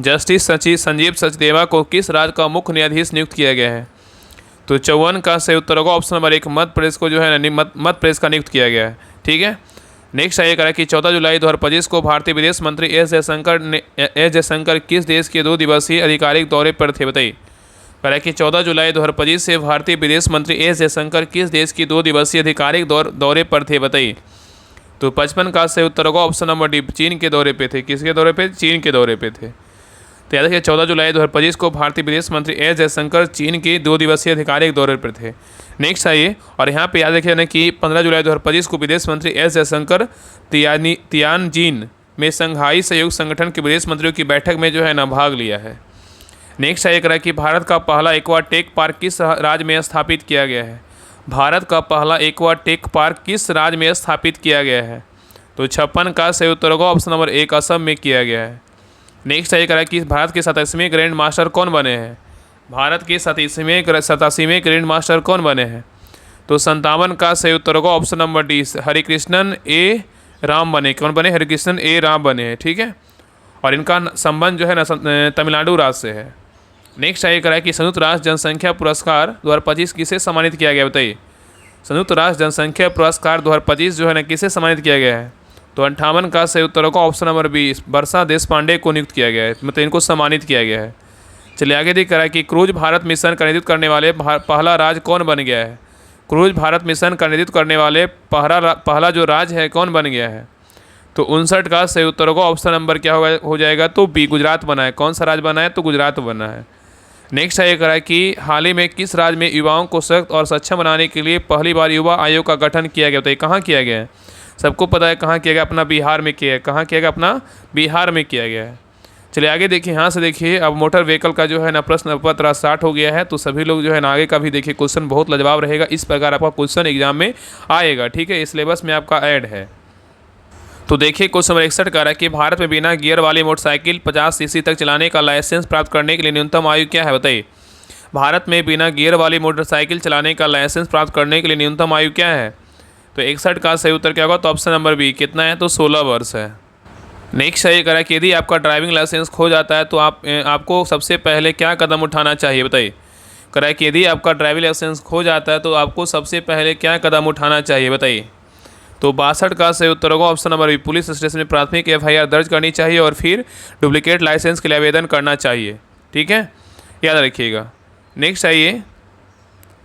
जस्टिस संजीव सचदेवा को किस राज्य का मुख्य न्यायाधीश नियुक्त किया गया है? तो 54 का सही उत्तर होगा ऑप्शन नंबर 1, मध्य प्रदेश को जो है ना मध्य प्रदेश का नियुक्त किया गया है, ठीक है। नेक्स्ट है कह रहा है कि 14 जुलाई 2025 को भारतीय विदेश मंत्री एस जयशंकर किस देश के 2 दिवसीय आधिकारिक दौरे पर थे? बताइए। कह रहा है कि 14 जुलाई 2025 से भारतीय विदेश मंत्री एस जयशंकर किस देश की 2 दिवसीय आधिकारिक दौरे पर थे? बताइए। तो 55 का सही उत्तर होगा ऑप्शन नंबर डी, चीन के दौरे पे थे। किसके दौरे पे? चीन के दौरे पे थे। तो याद रखिए 14 जुलाई 2025 को भारतीय विदेश मंत्री एस जयशंकर चीन के 2 दिवसीय आधिकारिक दौरे पर थे। नेक्स्ट आइए, और यहाँ पे याद रखिए ना कि 15 जुलाई 2025 को विदेश मंत्री एस जयशंकर तियानजिन में संघाई सहयोग संगठन के विदेश मंत्रियों की बैठक में जो है ना भाग लिया है। नेक्स्ट आइए करा कि भारत का पहला एक्वा टेक पार्क किस राज्य में स्थापित किया गया है? भारत का पहला एक्वा टेक पार्क किस राज्य में स्थापित किया गया है? तो 56 का सही उत्तर होगा ऑप्शन नंबर ए, असम में किया गया है। नेक्स्ट आइए करा कि भारत के 27वें ग्रैंड मास्टर कौन बने हैं? भारत के 87वें ग्रैंड मास्टर कौन बने हैं? तो 57 का सही उत्तर होगा ऑप्शन नंबर डी, हरिकृष्णन ए राम बने। कौन बने? हरिकृष्णन ए राम बने हैं। ठीक है, और इनका संबंध जो है ना तमिलनाडु राज्य से है। नेक्स्ट आइए करा कि संयुक्त राष्ट्र जनसंख्या पुरस्कार 2025 किसे सम्मानित किया गया? बताइए, संयुक्त राष्ट्र जनसंख्या पुरस्कार 2025 जो है ना किसे सम्मानित किया गया है? तो 58 का सही उत्तर होगा ऑप्शन नंबर बी, वर्षा देशपांडे को नियुक्त किया गया है, मतलब इनको सम्मानित किया गया है। चलिए आगे देख करा कि क्रूज भारत मिशन का नेतृत्व करने वाले पहला राज्य कौन बन गया है? क्रूज भारत मिशन का नेतृत्व करने वाले पहला जो राज्य है कौन बन गया है? तो 59 का सही उत्तर होगा ऑप्शन नंबर क्या हो जाएगा? तो बी, गुजरात बना है। कौन सा राज्य बना है? तो गुजरात बना है। नेक्स्ट आइए करा कि हाल ही में किस राज्य में युवाओं को सशक्त और सक्षम बनाने के लिए पहली बार युवा आयोग का गठन किया गया? बताइए कहाँ किया गया है? सबको पता है कहाँ किया गया, अपना बिहार में किया है। कहाँ किया गया? अपना बिहार में किया गया है। चलिए आगे देखिए, यहाँ से देखिए अब मोटर व्हीकल का जो है ना प्रश्न पत्र स्टार्ट हो गया है, तो सभी लोग जो है ना आगे का भी देखिए क्वेश्चन बहुत लाजवाब रहेगा। इस प्रकार आपका क्वेश्चन एग्जाम में आएगा। ठीक है, इस सिलेबस में आपका ऐड है। तो देखिए क्वेश्चन नंबर 61 कह रहा है कि भारत में बिना गियर वाली मोटरसाइकिल 50 सीसी तक चलाने का लाइसेंस प्राप्त करने के लिए न्यूनतम आयु क्या है? बताइए, भारत में बिना गियर वाली मोटरसाइकिल चलाने का लाइसेंस प्राप्त करने के लिए न्यूनतम आयु क्या है? तो 61 का सही उत्तर क्या होगा? तो ऑप्शन नंबर बी, कितना है? तो 16 वर्ष है। नेक्स्ट ये कह रहा है कि यदि आपका ड्राइविंग लाइसेंस खो जाता है तो आपको सबसे पहले क्या कदम उठाना चाहिए? बताइए, कह रहा है कि यदि आपका ड्राइविंग लाइसेंस खो जाता है तो आपको सबसे पहले क्या कदम उठाना चाहिए? बताइए। तो 62 का सही उत्तर होगा option number B, police station में प्राथमिक FIR दर्ज करनी चाहिए और फिर डुप्लीकेट लाइसेंस के लिए आवेदन करना चाहिए। ठीक है, याद रखिएगा। नेक्स्ट आइए,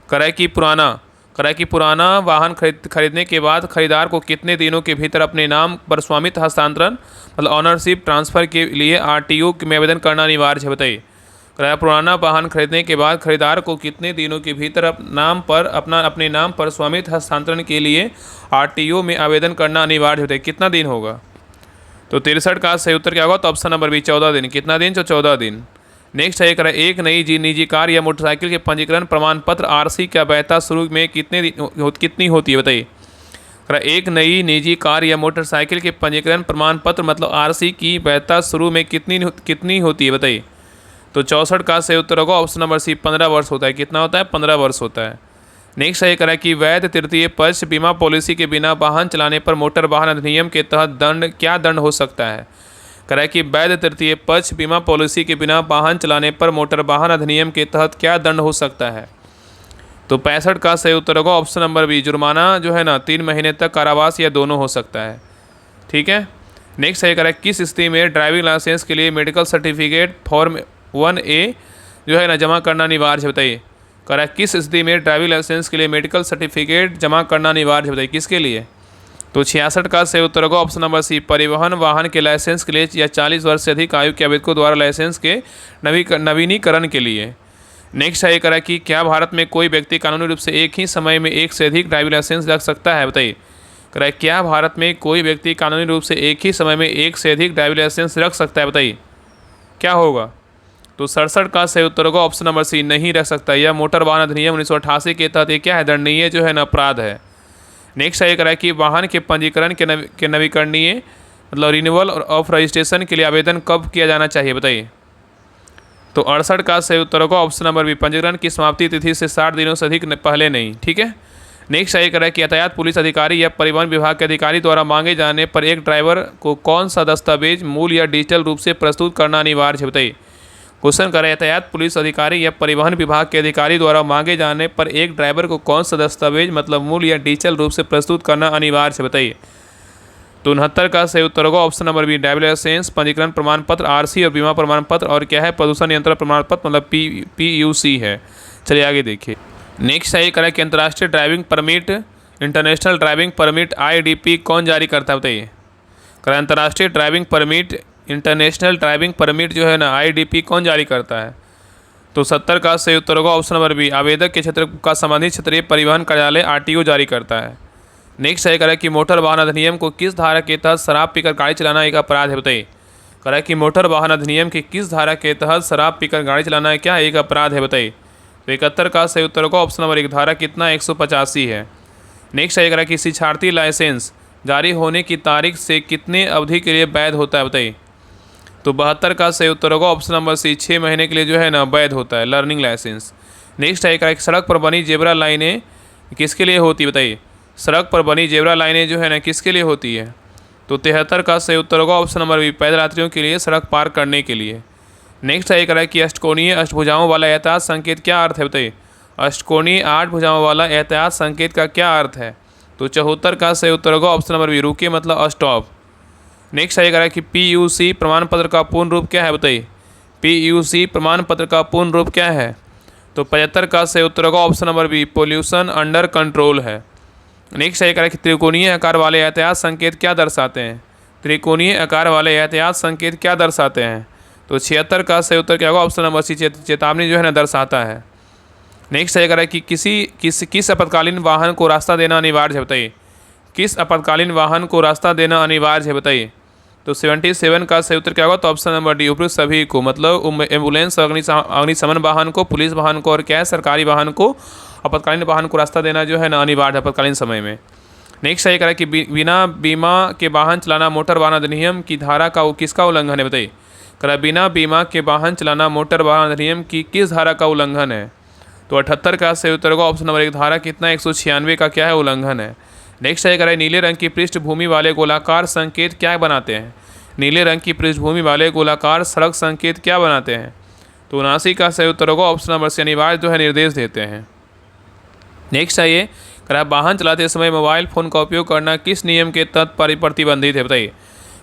कह रहा है कि पुराना वाहन खरीदने के बाद खरीदार को कितने दिनों के भीतर अपने नाम पर स्वामित्व हस्तांतरण मतलब ऑनरशिप ट्रांसफ़र के लिए RTO में आवेदन करना अनिवार्य है? बताइए, कह रहा है पुराना वाहन खरीदने के बाद खरीदार को कितने दिनों के भीतर अपने नाम पर स्वामित्व हस्तांतरण के लिए RTO में आवेदन करना अनिवार्य होता है? कितना दिन होगा? तो 63 का सही उत्तर क्या होगा? तो ऑप्शन नंबर बी, 14 दिन। कितना दिन? तो 14 दिन। नेक्स्ट है एक नई निजी कार या मोटरसाइकिल के पंजीकरण प्रमाण पत्र RC की वैधता शुरू में कितनी होती है? बताइए, एक नई निजी कार या मोटरसाइकिल के पंजीकरण प्रमाण पत्र मतलब RC की वैधता शुरू में कितनी होती है? बताइए। तो 64 का सही उत्तर होगा ऑप्शन नंबर सी, 15 वर्ष होता है। कितना होता है? 15 वर्ष होता है। नेक्स्ट है करा कि वैध तृतीय पक्ष बीमा पॉलिसी के बिना वाहन चलाने पर मोटर वाहन अधिनियम के तहत क्या दंड हो सकता है? करा कि वैध तृतीय पक्ष बीमा पॉलिसी के बिना वाहन चलाने पर मोटर वाहन अधिनियम के तहत क्या दंड हो सकता है? तो 65 का सही उत्तर होगा ऑप्शन नंबर बी, जुर्माना जो है ना 3 महीने तक कारावास या दोनों हो सकता है। ठीक है, नेक्स्ट है करा किस स्थिति में ड्राइविंग लाइसेंस के लिए मेडिकल सर्टिफिकेट फॉर्म 1A जो है ना जमा करना अनिवार्य है? बताइए, करा किस स्थिति में ड्राइविंग लाइसेंस के लिए मेडिकल सर्टिफिकेट जमा करना अनिवार्य है? बताइए किसके लिए? तो 66 का सही उत्तर होगा ऑप्शन नंबर सी, परिवहन वाहन के लाइसेंस के लिए या 40 वर्ष से अधिक आयु के आवेदकों द्वारा लाइसेंस के नवीनीकरण के लिए। नेक्स्ट है करा कि क्या भारत में कोई व्यक्ति कानूनी रूप से एक ही समय में एक से अधिक ड्राइविंग लाइसेंस रख सकता है? बताइए, करा क्या भारत में कोई व्यक्ति कानूनी रूप से एक ही समय में एक से अधिक ड्राइविंग लाइसेंस रख सकता है? बताइए क्या होगा? तो 67 का सही उत्तर होगा ऑप्शन नंबर सी, नहीं रख सकता। यह मोटर वाहन अधिनियम 1988 के तहत क्या है? दंडनीय जो है ना अपराध है। नेक्स्ट है करा कि वाहन के पंजीकरण के नवीकरणीय मतलब रिन्यूअल ऑफ रजिस्ट्रेशन के लिए आवेदन कब किया जाना चाहिए? बताइए। तो 68 का सही उत्तर होगा ऑप्शन नंबर बी, पंजीकरण की समाप्ति तिथि से 60 दिनों से अधिक पहले नहीं। ठीक है, नेक्स्ट है करा कि यातायात पुलिस अधिकारी या परिवहन विभाग के अधिकारी द्वारा मांगे जाने पर एक ड्राइवर को कौन सा दस्तावेज मूल या डिजिटल रूप से प्रस्तुत करना अनिवार्य है? बताइए। क्वेश्चन करें, यातायात पुलिस अधिकारी या परिवहन विभाग के अधिकारी द्वारा मांगे जाने पर एक ड्राइवर को कौन सा दस्तावेज मतलब मूल या डिजिटल रूप से प्रस्तुत करना अनिवार्य है? बताइए। तो 69 का सही उत्तर होगा option number B, driving licence, पंजीकरण प्रमाण पत्र RC और बीमा प्रमाण पत्र और क्या है? प्रदूषण नियंत्रण प्रमाण पत्र मतलब PUC है। चलिए आगे देखिए। नेक्स्ट है करें कि अंतर्राष्ट्रीय driving permit international driving permit IDP कौन जारी करता है बताइए। अंतर्राष्ट्रीय driving permit, international driving permit जो है ना IDP कौन जारी करता है? तो 70 का सही उत्तर होगा ऑप्शन नंबर बी, आवेदक के क्षेत्र का संबंधित क्षेत्रीय परिवहन कार्यालय RTO जारी करता है। नेक्स्ट है करें कि मोटर वाहन अधिनियम को किस धारा के तहत शराब पीकर गाड़ी चलाना एक अपराध है बताइए। करें कि मोटर वाहन अधिनियम की किस धारा के तहत शराब पीकर गाड़ी चलाना है क्या एक अपराध है बताइए। तो 71 का सही उत्तर होगा ऑप्शन नंबर एक, धारा कितना 185 है। नेक्स्ट है करें कि शिक्षार्थी लाइसेंस जारी होने की तारीख से कितने अवधि के लिए वैध होता है बताइए। तो 72 का सही उत्तर होगा ऑप्शन नंबर सी, 6 महीने के लिए जो है ना वैध होता है लर्निंग लाइसेंस। नेक्स्ट है करें सड़क पर बनी जेब्रा लाइनें किसके लिए होती बताइए। सड़क पर बनी जेब्रा लाइनें जो है ना किसके लिए होती है। तो 73 का सही उत्तर होगा ऑप्शन नंबर बी, पैदल यात्रियों के लिए सड़क पार करने के लिए। नेक्स्ट है करें कि अष्टकोणीय अष्टभुजाओं वाला एहतियात संकेत क्या अर्थ है बताइए। अष्टकोणीय 8 भुजाओं वाला एहतियात संकेत का क्या अर्थ है। तो 74 का सही उत्तर होगा ऑप्शन नंबर बी, रुके मतलब स्टॉप। नेक्स्ट है करें कि PUC प्रमाण पत्र का पूर्ण रूप क्या है बताइए। PUC प्रमाण पत्र का पूर्ण रूप क्या है। तो 75 का सही उत्तर होगा option number B, pollution under control है। नेक्स्ट है करें कि त्रिकोणीय आकार वाले एहतियात संकेत क्या दर्शाते हैं। त्रिकोणीय आकार वाले एहतियात संकेत क्या दर्शाते हैं। तो 76 का सही उत्तर क्या होगा ऑप्शन नंबर सी, चेतावनी जो है ना दर्शाता है। नेक्स्ट है करें कि किस आपातकालीन वाहन को रास्ता देना अनिवार्य है बताइए। किस आपातकालीन वाहन को रास्ता देना अनिवार्य है बताइए। तो 77 का सही उत्तर क्या होगा। तो ऑप्शन नंबर डी, उपयुक्त सभी को, मतलब एम्बुलेंस, अग्निशमन वाहन को, पुलिस वाहन को और क्या है सरकारी वाहन को, आपातकालीन वाहन को रास्ता देना जो है ना अनिवार्य आपातकालीन समय में। नेक्स्ट है करें कि बिना बीमा के वाहन चलाना मोटर वाहन अधिनियम की धारा का किसका उल्लंघन है बताइए। करें बिना बीमा के वाहन चलाना मोटर वाहन अधिनियम की किस धारा का उल्लंघन है। तो 78 का सही उत्तर होगा ऑप्शन नंबर एक, धारा कितना 196 का क्या है उल्लंघन है। नेक्स्ट है करें नीले रंग की पृष्ठभूमि वाले गोलाकार संकेत क्या बनाते हैं। नीले रंग की पृष्ठभूमि वाले गोलाकार सड़क संकेत क्या बनाते हैं। तो 79 का सही उत्तर होगा ऑप्शन नंबर सी, अनिवार्य जो है निर्देश देते हैं। नेक्स्ट है ये करें वाहन चलाते समय मोबाइल फ़ोन का उपयोग करना किस नियम के तहत प्रतिबंधित है बताइए।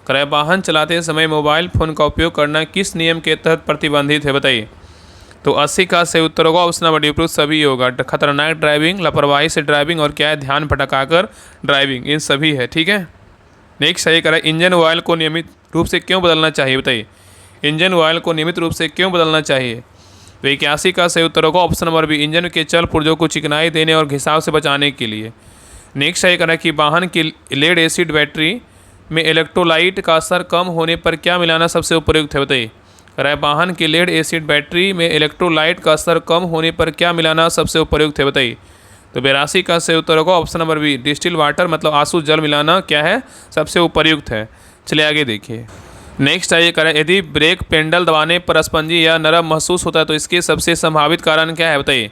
करें वाहन चलाते समय मोबाइल फ़ोन का उपयोग करना किस नियम के तहत प्रतिबंधित है बताइए। तो 80 का सही उत्तर होगा ऑप्शन नंबर डी, उपयुक्त सभी होगा। खतरनाक ड्राइविंग, लापरवाही से ड्राइविंग और क्या है ध्यान भटकाकर ड्राइविंग, इन सभी है ठीक है। नेक्स्ट सही करें इंजन ऑयल को नियमित रूप से क्यों बदलना चाहिए बताइए। इंजन ऑयल को नियमित रूप से क्यों बदलना चाहिए। तो 81 का सही उत्तर होगा ऑप्शन नंबर बी, इंजन के चल पुर्जों को चिकनाई देने और घिसाव से बचाने के लिए। नेक्स्ट सही करें कि वाहन की लेड एसिड बैटरी में इलेक्ट्रोलाइट का स्तर कम होने पर क्या मिलाना सबसे उपयुक्त है बताइए। वाहन की लेड एसिड बैटरी में इलेक्ट्रोलाइट का स्तर कम होने पर क्या मिलाना सबसे उपयुक्त है बताइए। तो 82 का सही उत्तर होगा option number B, distil water मतलब आंसू जल मिलाना क्या है सबसे उपयुक्त है। चलिए आगे देखिए। नेक्स्ट है ये करें यदि ब्रेक पेडल दबाने पर स्पंजी या नरम महसूस होता है तो इसके सबसे संभावित कारण क्या है बताइए।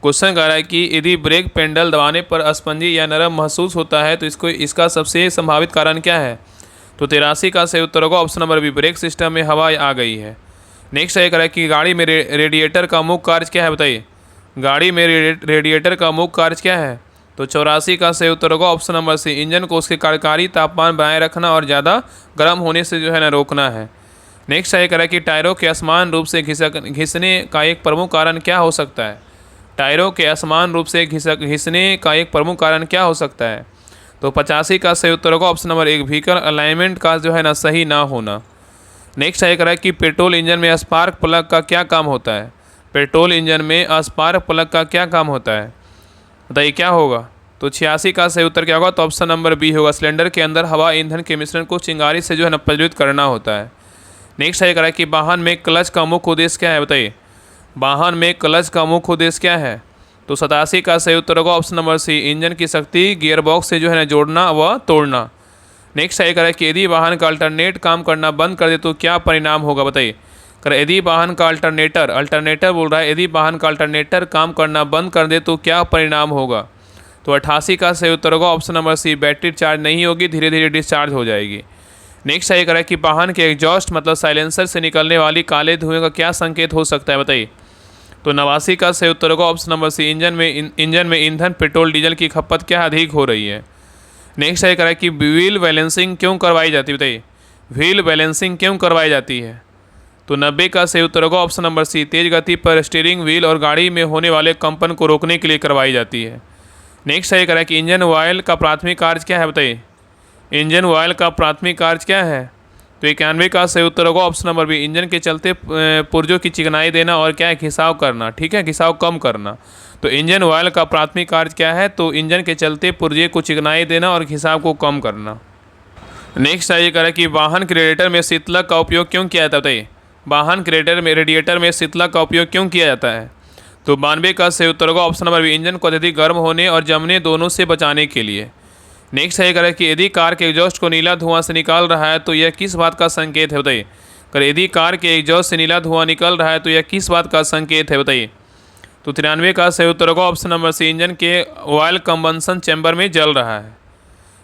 क्वेश्चन कह रहा है कि यदि ब्रेक पेडल दबाने पर स्पंजी या नरम महसूस होता है तो इसका सबसे संभावित कारण क्या है। तो 83 का सही उत्तर होगा option number B, brake system में हवा आ गई है। नेक्स्ट है करें कि गाड़ी में रेडिएटर का मुख्य कार्य क्या है बताइए। गाड़ी में रेडिएटर का मुख्य कार्य क्या है। तो 84 का सही उत्तर होगा ऑप्शन नंबर सी, इंजन को उसके कार्यकारी तापमान बनाए रखना और ज़्यादा गर्म होने से जो है ना रोकना है। नेक्स्ट है करें कि टायरों के असमान रूप से घिसने का एक प्रमुख कारण क्या हो सकता है। टायरों के असमान रूप से घिसने का एक प्रमुख कारण क्या हो सकता है। तो 85 का सही उत्तर होगा ऑप्शन नंबर एक, व्हीकल अलाइनमेंट का जो है ना सही ना होना। नेक्स्ट है करें कि पेट्रोल इंजन में स्पार्क प्लग का क्या काम होता है। पेट्रोल इंजन में स्पार्क प्लग का क्या काम होता है बताइए क्या होगा। तो 86 का सही उत्तर क्या होगा। तो ऑप्शन नंबर बी होगा, सिलेंडर के अंदर हवा ईंधन के मिश्रण को चिंगारी से जो है ना प्रज्वलित करना होता है। नेक्स्ट है करें कि वाहन में क्लच का मुख्य उद्देश्य क्या है बताइए। वाहन में क्लच का मुख्य उद्देश्य क्या है। तो 87 का सही उत्तर होगा ऑप्शन नंबर सी, इंजन की शक्ति गियरबॉक्स से जो है ना जोड़ना व तोड़ना। नेक्स्ट है करें कि यदि वाहन का अल्टरनेट काम करना बंद कर दे तो क्या परिणाम होगा बताइए। करें यदि वाहन का अल्टरनेटर बोल रहा है, यदि वाहन का अल्टरनेटर काम करना बंद कर दे तो क्या परिणाम होगा। तो 88 का सही उत्तर होगा option number C, battery charge नहीं होगी, धीरे धीरे डिस्चार्ज हो जाएगी। नेक्स्ट है करें कि वाहन के एग्जॉस्ट मतलब साइलेंसर से निकलने वाली काले धुएं का क्या संकेत हो सकता है बताइए। तो 89 का सही उत्तर होगा ऑप्शन नंबर सी, इंजन में ईंधन पेट्रोल डीजल की खपत क्या अधिक हो रही है। नेक्स्ट है करें कि व्हील बैलेंसिंग क्यों करवाई जाती है बताइए। व्हील बैलेंसिंग क्यों करवाई जाती है। तो 90 का सही उत्तर होगा ऑप्शन नंबर सी, तेज गति पर स्टीयरिंग व्हील और गाड़ी में होने वाले कंपन को रोकने के लिए करवाई जाती है। नेक्स्ट है करें कि इंजन ऑयल का प्राथमिक कार्य क्या है, बताइए। इंजन ऑयल का प्राथमिक कार्य क्या है? तो 91 का सही उत्तर होगा ऑप्शन नंबर बी, इंजन के चलते पुर्जों की चिकनाई देना और क्या है, घिसाव करना। ठीक है, घिसाव कम करना। तो इंजन ऑयल का प्राथमिक कार्य क्या है? तो इंजन के चलते पुर्जे को चिकनाई देना और घिसाव को कम करना। नेक्स्ट है ये करें कि वाहन के रेडिएटर में शीतलक का उपयोग क्यों किया जाता है, बताइए। वाहन के रेडिएटर में शीतलक का उपयोग क्यों किया जाता है? तो 92 का सही उत्तर होगा ऑप्शन नंबर बी, इंजन को अत्यधिक गर्म होने और जमने दोनों से बचाने के लिए। नेक्स्ट है करें कि यदि कार के एग्जॉस्ट को नीला धुआं से निकाल रहा है तो यह किस बात का संकेत है, बताइए। अगर यदि कार के एग्जॉस्ट से नीला धुआं निकल रहा है तो यह किस बात का संकेत है, बताइए। तो 93 का सही उत्तर होगा ऑप्शन नंबर सी, इंजन के ऑयल कंबंसन चैम्बर में जल रहा है।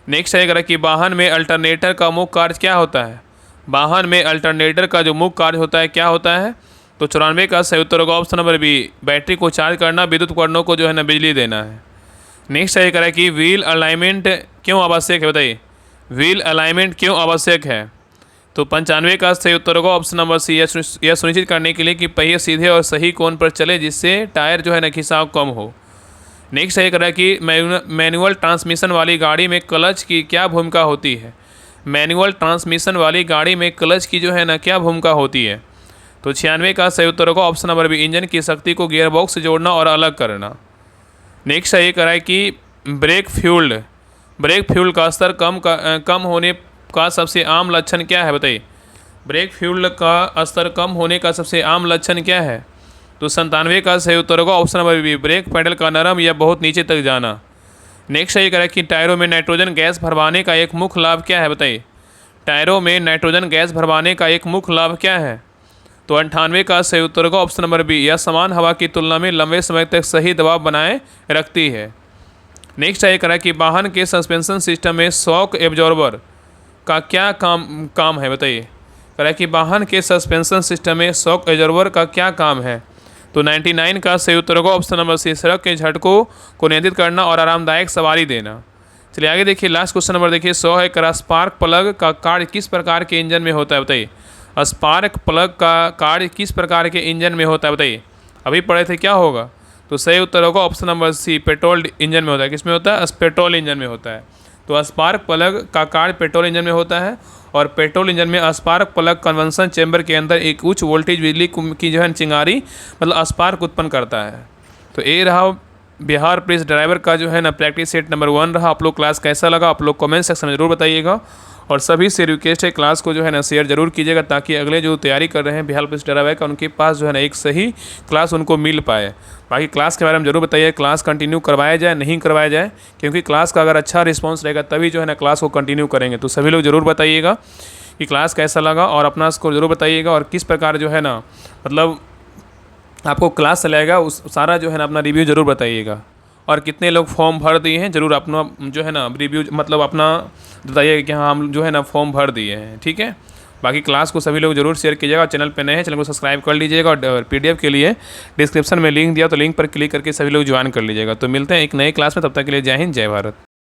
नेक्स्ट है करें कि वाहन में अल्टरनेटर का मुख्य कार्य क्या होता है? वाहन में अल्टरनेटर का जो मुख्य कार्य होता है क्या होता है? तो 94 का सही उत्तर होगा ऑप्शन नंबर बी, बैटरी को चार्ज करना, विद्युत उपकरणों को जो है ना बिजली देना है। नेक्स्ट है करें कि व्हील अलाइनमेंट क्यों आवश्यक है, बताइए। व्हील अलाइनमेंट क्यों आवश्यक है? तो 95 का सही उत्तर होगा ऑप्शन नंबर सी, यह सुनिश्चित करने के लिए कि पहिए सीधे और सही कोण पर चले जिससे टायर जो है ना घिसाव कम हो। नेक्स्ट है करें कि मैनुअल ट्रांसमिशन वाली गाड़ी में क्लच की क्या भूमिका होती है? मैनुअल ट्रांसमिशन वाली गाड़ी में क्लच की जो है ना क्या भूमिका होती है? तो 96 का सही उत्तर होगा ऑप्शन नंबर बी, इंजन की शक्ति को गियर बॉक्स से जोड़ना और अलग करना। नेक्स्ट है ये कराए कि ब्रेक फ्यूल का स्तर कम होने का सबसे आम लक्षण क्या है, बताइए। ब्रेक फ्यूल का स्तर कम होने का सबसे आम लक्षण क्या है? तो 97 का सही उत्तर होगा option number B, brake pedal का नरम या बहुत नीचे तक जाना। नेक्स्ट है ये करें कि टायरों में नाइट्रोजन गैस भरवाने का एक मुख्य लाभ क्या है, बताइए। टायरों में नाइट्रोजन गैस भरवाने का एक मुख्य लाभ क्या है? तो 98 का सही उत्तर होगा ऑप्शन नंबर बी, यह समान हवा की तुलना में लंबे समय तक सही दबाव बनाए रखती है। नेक्स्ट है करें कि वाहन के सस्पेंशन सिस्टम में शॉक एब्जॉर्बर का क्या काम है, बताइए। करें कि वाहन के सस्पेंशन सिस्टम में शॉक एब्जॉर्बर का क्या काम है? तो 99 का सही उत्तर होगा ऑप्शन नंबर सी, सड़क के झटकों को नियंत्रित करना और आरामदायक सवारी देना। चलिए आगे देखिए, लास्ट क्वेश्चन नंबर देखिए 100 है करा, स्पार्क प्लग का कार्य किस प्रकार के इंजन में होता है, बताइए। स्पार्क प्लग का कार्य किस प्रकार के इंजन में होता है, बताइए। अभी पढ़े थे क्या होगा? तो सही उत्तर होगा option number C, petrol engine में होता है। किसमें होता है? पेट्रोल इंजन में होता है। तो स्पार्क प्लग का कार्य पेट्रोल इंजन में होता है और पेट्रोल इंजन में स्पार्क प्लग कन्वेंशन चैम्बर के अंदर एक उच्च वोल्टेज बिजली की जो है चिंगारी मतलब स्पार्क उत्पन्न करता है। तो ये रहा बिहार पुलिस ड्राइवर का जो है ना प्रैक्टिस सेट नंबर 1 रहा। आप लोग क्लास कैसा लगा आप लोग कमेंट सेक्शन में जरूर बताइएगा और सभी से रिक्वेस्ट है क्लास को जो है ना शेयर जरूर कीजिएगा ताकि अगले जो तैयारी कर रहे हैं बिहार पुलिस ड्राइवर का उनके पास जो है ना एक सही क्लास उनको मिल पाए। बाकी क्लास के बारे में जरूर बताइए, क्लास कंटिन्यू करवाया जाए नहीं करवाया जाए, क्योंकि क्लास का अगर अच्छा रिस्पॉन्स रहेगा तभी जो है ना क्लास को कंटिन्यू करेंगे। तो सभी लोग ज़रूर बताइएगा कि क्लास कैसा लगा और अपना स्कोर जरूर बताइएगा और किस प्रकार जो है ना मतलब आपको क्लास चलाएगा उस सारा जो है ना अपना रिव्यू ज़रूर बताइएगा और कितने लोग फॉर्म भर दिए हैं ज़रूर अपना जो है ना रिव्यू मतलब अपना बताइएगा कि हाँ हम जो है ना फॉर्म भर दिए हैं। ठीक है, बाकी क्लास को सभी लोग जरूर शेयर कीजिएगा। चैनल पे नए हैं चैनल को सब्सक्राइब कर लीजिएगा और पीडीएफ के लिए डिस्क्रिप्शन में लिंक दिया तो लिंक पर क्लिक करके सभी लोग ज्वाइन कर लीजिएगा। तो मिलते हैं एक नए क्लास में, तब तक के लिए जय हिंद जय भारत।